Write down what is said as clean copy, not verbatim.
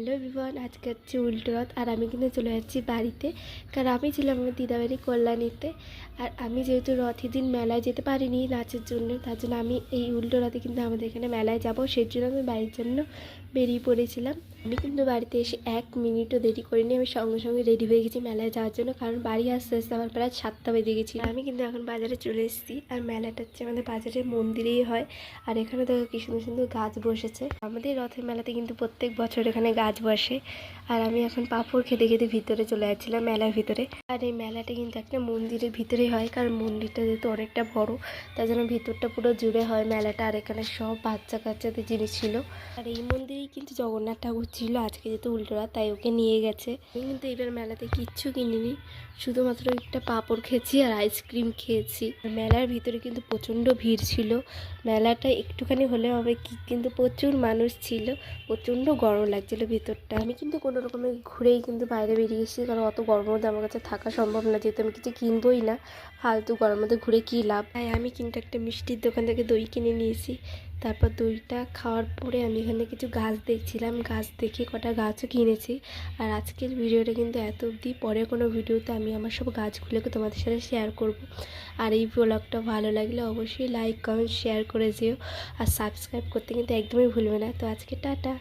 Hello everyone, আজকে হচ্ছে উল্টো রথ। আর আমি কিন্তু চলে যাচ্ছি বাড়িতে, কারণ আমি ছিলাম আমার দিদাবাড়ি কল্যাণীতে। আর আমি যেহেতু রথের দিন মেলায় যেতে পারিনি নাচের জন্য, তার জন্য আমি এই উল্টো রথে কিন্তু আমাদের এখানে মেলায় যাব, সেই জন্য আমি বাড়ির জন্য বেরিয়ে পড়েছিলাম। আমি কিন্তু বাড়িতে এসে 1 মিনিটও দেরি করিনি, আমি সঙ্গে সঙ্গে রেডি হয়ে গেছি মেলায় যাওয়ার জন্য, কারণ বাড়ি আস্তে আস্তে আমার প্রায় 7টা বেজে গেছি। আমি কিন্তু এখন বাজারে চলে এসেছি, আর মেলাটা হচ্ছে আমাদের বাজারের মন্দিরেই হয়। আর এখানে দেখো কি সুন্দর সুন্দর গাছ বসেছে। আমাদের রথের মেলাতে কিন্তু প্রত্যেক বছর এখানে গাছ বসে। আর আমি এখন পাঁপড় খেতে খেতে ভিতরে চলে যাচ্ছিলাম মেলার ভিতরে। আর এই মেলাটা কিন্তু একটা মন্দিরের ভিতরেই হয়, কারণ মন্দিরটা যেহেতু অনেকটা বড়, তার জন্য ভিতরটা পুরো জুড়ে হয় মেলাটা। আর এখানে সব বাচ্চা কাচ্চাদের জিনিস ছিল। আর এই মন্দিরেই কিন্তু জগন্নাথ ঠাকুর ছিল, আজকে যেহেতু উল্টো রথ তাই ওকে নিয়ে গেছে। আমি কিন্তু এবার মেলাতে কিচ্ছু কিনিনি, শুধুমাত্র একটা পাঁপড় খেয়েছি আর আইসক্রিম খেয়েছি। মেলার ভিতরে কিন্তু প্রচণ্ড ভিড় ছিল। মেলাটা একটুখানি হলে হবে কি, কিন্তু প্রচুর মানুষ ছিল, প্রচণ্ড গরম লাগছিল ভিতরটা। আমি কিন্তু কোনো রকমে ঘুরেই কিন্তু বাইরে বেরিয়ে এসেছি, কারণ অত গরমের মধ্যে আমার কাছে থাকা সম্ভব না, যেহেতু আমি কিছু কিনবোই না। ফালতু গরমের মধ্যে ঘুরে কী লাভ। তাই আমি কিন্তু একটা মিষ্টির দোকান থেকে দই কিনে নিয়েছি। তারপর দইটা খাওয়ার পরে আমি এখানে কিছু গাছ দেখছিলাম, গাছ দেখে কটা গাছও কিনেছি। আর আজকের ভিডিওটা কিন্তু এত অবধি, পরে কোনো ভিডিওতে আমি আমার সব গাছগুলোকে তোমাদের সাথে শেয়ার করব। আর এই ব্লগটা ভালো লাগলে অবশ্যই লাইক কমেন্ট শেয়ার করে যেও, আর সাবস্ক্রাইব করতে কিন্তু একদমই ভুলবে না। তো আজকে টাটা।